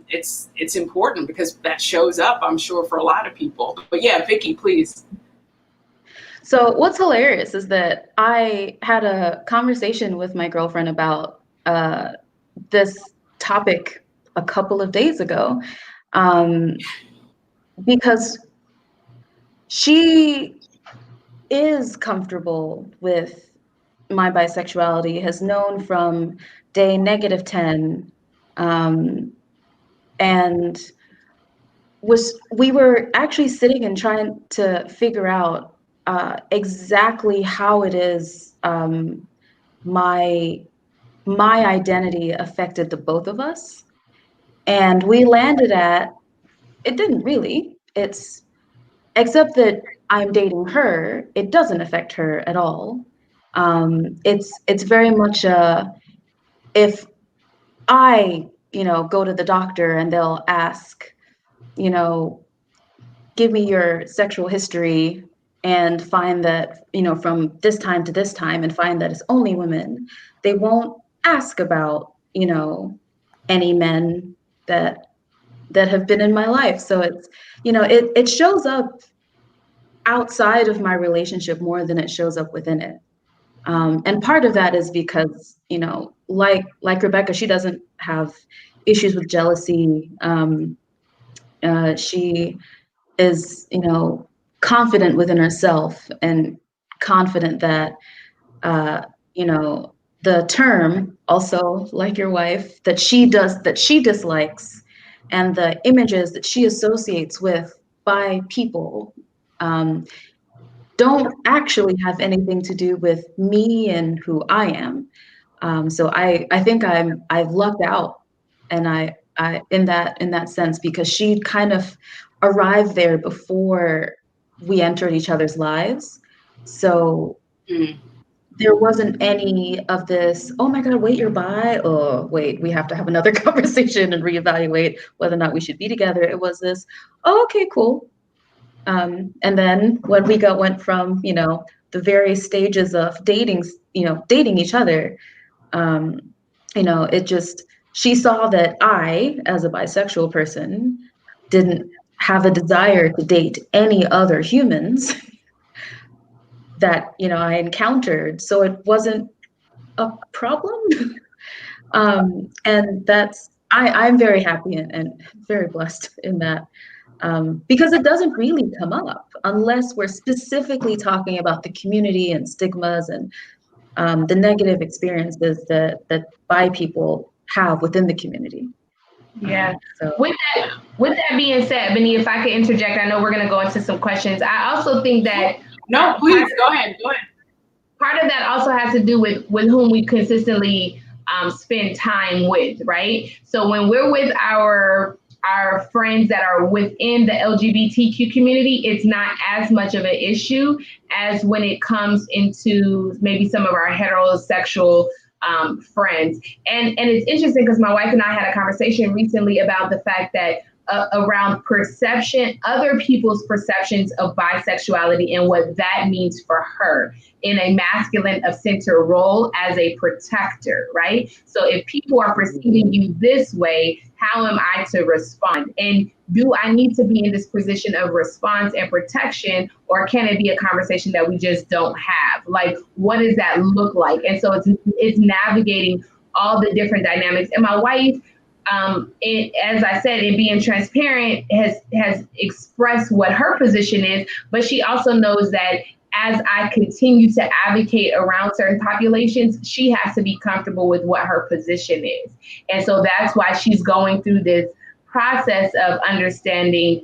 it's important because that shows up, I'm sure, for a lot of people. But yeah, Vickey, please. So what's hilarious is that I had a conversation with my girlfriend about this topic a couple of days ago, because she is comfortable with my bisexuality, has known from day -10, and we were actually sitting and trying to figure out exactly how it is my identity affected the both of us. And we landed at, it didn't really. Except that I'm dating her, it doesn't affect her at all. It's very much if I, go to the doctor and they'll ask, give me your sexual history and find that, from this time to this time, and find that it's only women, they won't ask about, any men that have been in my life. So it's, it shows up outside of my relationship more than it shows up within it. And part of that is because, like Rebecca, she doesn't have issues with jealousy. She is, confident within herself and confident that, the term also, like your wife, that she dislikes, and the images that she associates with by people, don't actually have anything to do with me and who I am. So I think I've lucked out, and I in that sense, because she kind of arrived there before we entered each other's lives. So there wasn't any of this, oh my God, wait, you're bi? Oh, wait, we have to have another conversation and reevaluate whether or not we should be together. It was this, oh, okay, cool. And then when we went from, the various stages of dating each other, it just, she saw that I, as a bisexual person, didn't have a desire to date any other humans that, I encountered. So it wasn't a problem. And I'm very happy and very blessed in that. Because it doesn't really come up unless we're specifically talking about the community and stigmas and the negative experiences that bi people have within the community. Yeah. So. With that being said, Eboné, if I could interject, I know we're going to go into some questions. I also think that no, please go ahead. Part of that also has to do with whom we consistently spend time with, right? So when we're with our friends that are within the LGBTQ community, it's not as much of an issue as when it comes into maybe some of our heterosexual friends. And it's interesting because my wife and I had a conversation recently about the fact that around perception, other people's perceptions of bisexuality and what that means for her in a masculine of center role as a protector, right? So if people are perceiving you this way, how am I to respond? And do I need to be in this position of response and protection, or can it be a conversation that we just don't have? Like, what does that look like? And so it's navigating all the different dynamics. And my wife, as I said, in being transparent, has expressed what her position is, but she also knows that as I continue to advocate around certain populations, she has to be comfortable with what her position is. And so that's why she's going through this process of understanding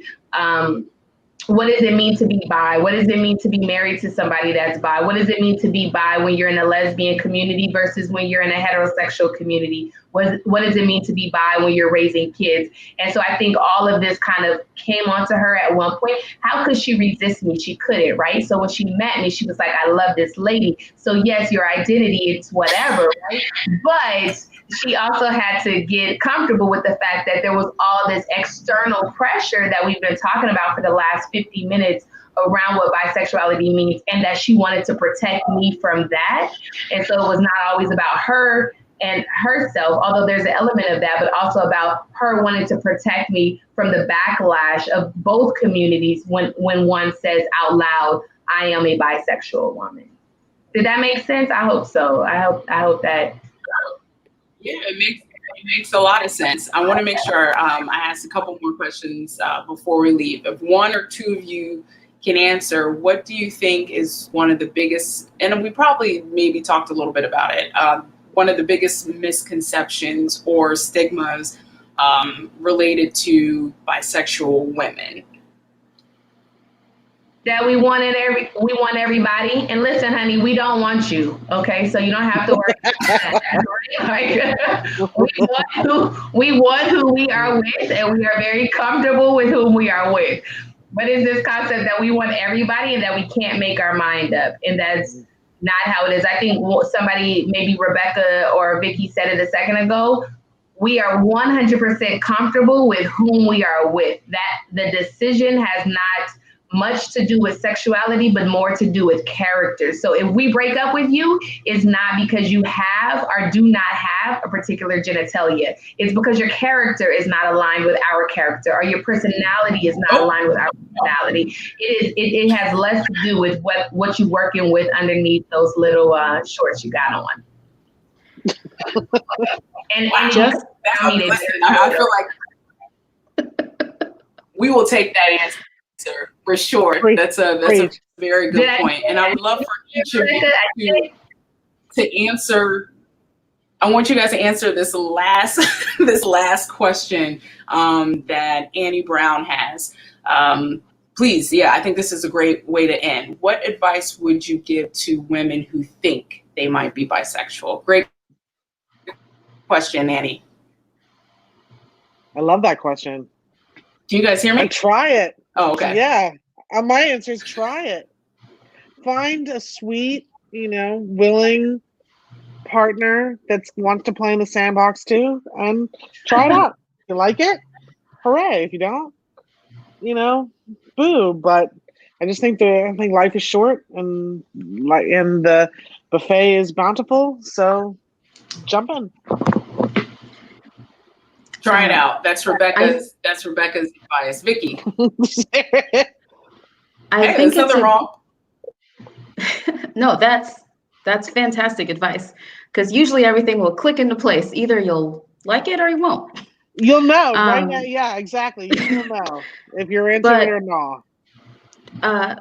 what does it mean to be bi? What does it mean to be married to somebody that's bi? What does it mean to be bi when you're in a lesbian community versus when you're in a heterosexual community? What does it mean to be bi when you're raising kids? And so I think all of this kind of came onto her at one point. How could she resist me? She couldn't, right? So when she met me, she was like, I love this lady. So yes, your identity, it's whatever, right? But she also had to get comfortable with the fact that there was all this external pressure that we've been talking about for the last 50 minutes around what bisexuality means, and that she wanted to protect me from that. And so it was not always about her and herself, although there's an element of that, but also about her wanting to protect me from the backlash of both communities when one says out loud, I am a bisexual woman. Did that make sense? I hope so. I hope that. Yeah, it makes a lot of sense. I want to make sure I ask a couple more questions before we leave. If one or two of you can answer, what do you think is one of the biggest, and we probably maybe talked a little bit about it, one of the biggest misconceptions or stigmas related to bisexual women? That we want everybody. And listen, honey, we don't want you. Okay, so you don't have to worry about that. Like, we want who we are with, and we are very comfortable with whom we are with. But it's this concept that we want everybody and that we can't make our mind up, and that's not how it is. I think somebody, maybe Rebecca or Vickey, said it a second ago. We are 100% comfortable with whom we are with. That the decision has not much to do with sexuality, but more to do with character. So if we break up with you, it's not because you have or do not have a particular genitalia. It's because your character is not aligned with our character, or your personality is not aligned with our personality. It has less to do with what you're working with underneath those little shorts you got on. and Just, I feel like we will take that answer for sure. That's a very good point. And I would love for each of you to answer. I want you guys to answer this last question that Annie Brown has. Please, I think this is a great way to end. What advice would you give to women who think they might be bisexual? Great question, Annie. I love that question. Can you guys hear me? Try it. Oh, okay. Yeah. My answer is try it. Find a sweet, willing partner that wants to play in the sandbox too, and try it out. If you like it, hooray. If you don't, boo. But I just think life is short, and the buffet is bountiful. So jump in. Try it out. That's Rebecca's advice. Vickey. I think there's nothing wrong. No, that's fantastic advice, because usually everything will click into place. Either you'll like it or you won't. You'll know, right now. Yeah, exactly. You'll know if you're into it or not.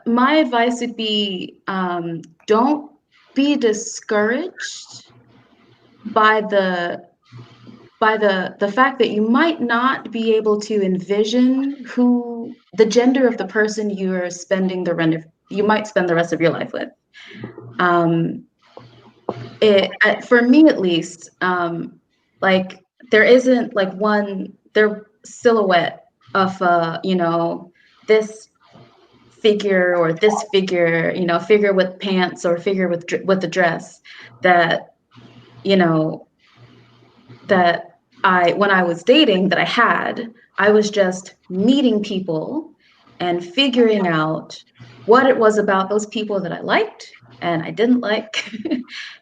My advice would be, don't be discouraged by the fact that you might not be able to envision who the gender of the person you might spend the rest of your life with. For me at least, there isn't their silhouette of this figure or this figure, figure with pants or figure with a dress that when I was dating I was just meeting people and figuring out what it was about those people that I liked and I didn't like,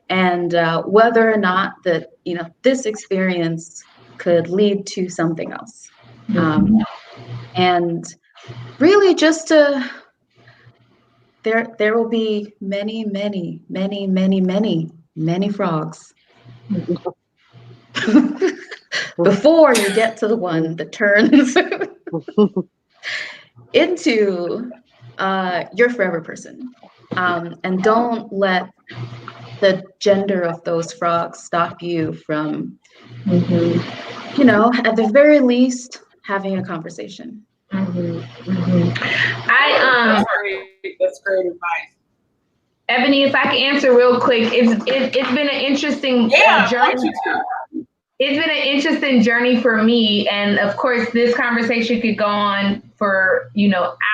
and whether or not that, this experience could lead to something else. And really just there will be many, many, many, many, many, many frogs before you get to the one that turns into your forever person. And don't let the gender of those frogs stop you from, at the very least, having a conversation. That's great advice. Eboné, if I can answer real quick, it's been an interesting journey. It's been an interesting journey for me, and of course, this conversation could go on for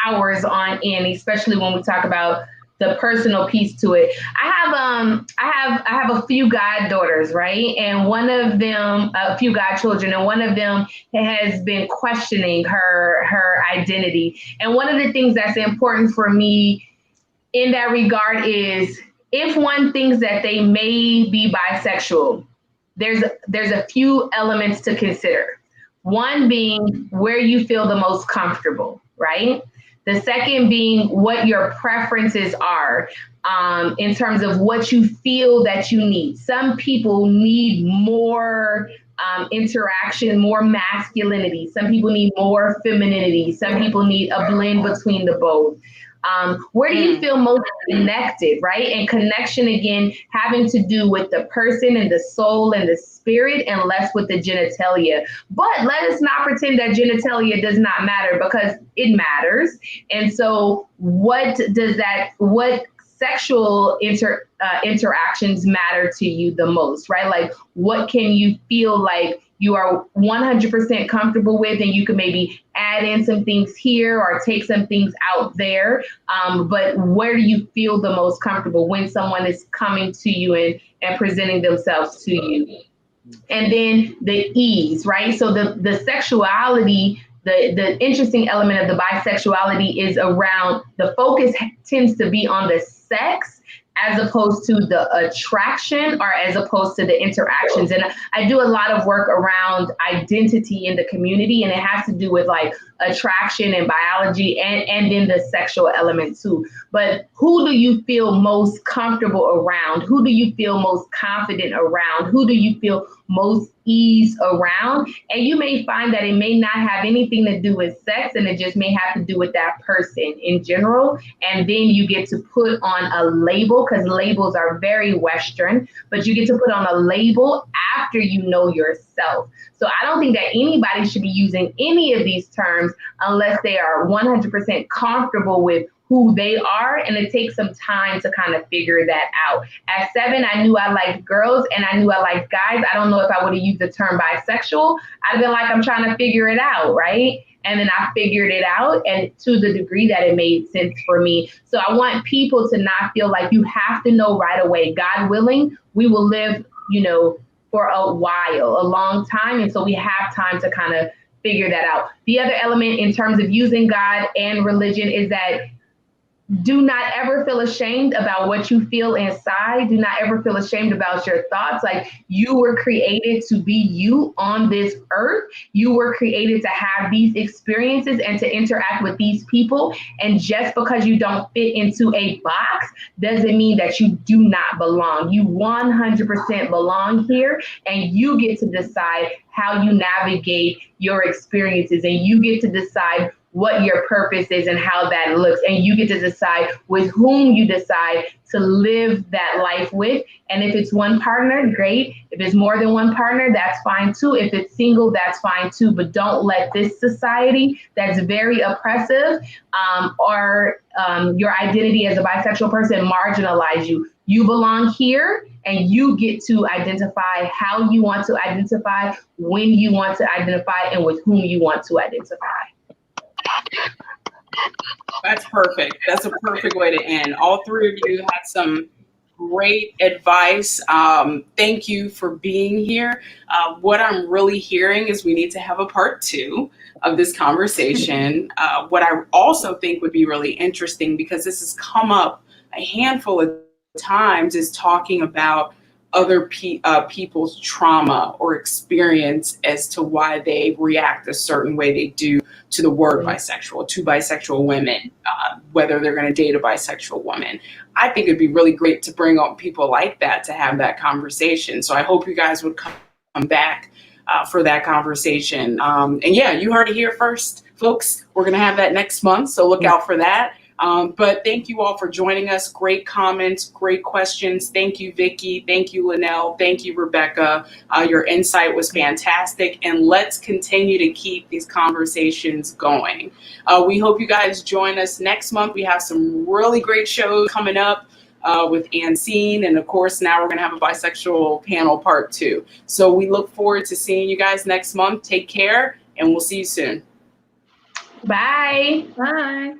hours on end, especially when we talk about the personal piece to it. I have a few goddaughters, right, and one of them, a few godchildren, and one of them has been questioning her identity. And one of the things that's important for me in that regard is, if one thinks that they may be bisexual, there's a few elements to consider. One being where you feel the most comfortable, right? The second being what your preferences are in terms of what you feel that you need. Some people need more interaction, more masculinity. Some people need more femininity. Some people need a blend between the both. Where do you feel most connected, right? And connection, again, having to do with the person and the soul and the spirit, and less with the genitalia. But let us not pretend that genitalia does not matter, because it matters. And so what sexual interactions matter to you the most, right? Like, what can you feel like you are 100% comfortable with, and you can maybe add in some things here or take some things out there. But where do you feel the most comfortable when someone is coming to you and presenting themselves to you? And then the ease, right? So the sexuality the interesting element of the bisexuality is around the focus tends to be on the sex as opposed to the attraction or as opposed to the interactions. And I do a lot of work around identity in the community, and it has to do with like attraction and biology and then the sexual element too. But who do you feel most comfortable around? Who do you feel most confident around? Who do you feel most ease around? And you may find that it may not have anything to do with sex, and it just may have to do with that person in general. And then you get to put on a label, because labels are very Western, but you get to put on a label after you know yourself. So I don't think that anybody should be using any of these terms unless they are 100% comfortable with who they are, and it takes some time to kind of figure that out. At 7, I knew I liked girls and I knew I liked guys. I don't know if I would have used the term bisexual. I'd have been like, I'm trying to figure it out, right? And then I figured it out, and to the degree that it made sense for me. So I want people to not feel like you have to know right away. God willing, we will live, for a while, a long time. And so we have time to kind of figure that out. The other element in terms of using God and religion is that do not ever feel ashamed about what you feel inside. Do not ever feel ashamed about your thoughts. Like, you were created to be you on this earth. You were created to have these experiences and to interact with these people. And just because you don't fit into a box doesn't mean that you do not belong. You 100% belong here, and you get to decide how you navigate your experiences, and you get to decide what your purpose is and how that looks. And you get to decide with whom you decide to live that life with. And if it's one partner, great. If it's more than one partner, that's fine too. If it's single, that's fine too. But don't let this society that's very oppressive or your identity as a bisexual person marginalize you. You belong here, and you get to identify how you want to identify, when you want to identify, and with whom you want to identify. That's perfect. That's a perfect way to end. All three of you had some great advice. Thank you for being here. What I'm really hearing is we need to have a part 2 of this conversation. What I also think would be really interesting, because this has come up a handful of times, is talking about other people's trauma or experience as to why they react a certain way they do to the word bisexual, to bisexual women, whether they're going to date a bisexual woman. I think it'd be really great to bring on people like that to have that conversation. So I hope you guys would come back for that conversation. And yeah, you heard it here first, folks. We're going to have that next month, so look out for that. But thank you all for joining us. Great comments, great questions. Thank you, Vickey. Thank you, LaNail. Thank you, Rebecca. Your insight was fantastic. And let's continue to keep these conversations going. We hope you guys join us next month. We have some really great shows coming up with Ancine. And of course, now we're going to have a bisexual panel part 2. So we look forward to seeing you guys next month. Take care, and we'll see you soon. Bye. Bye.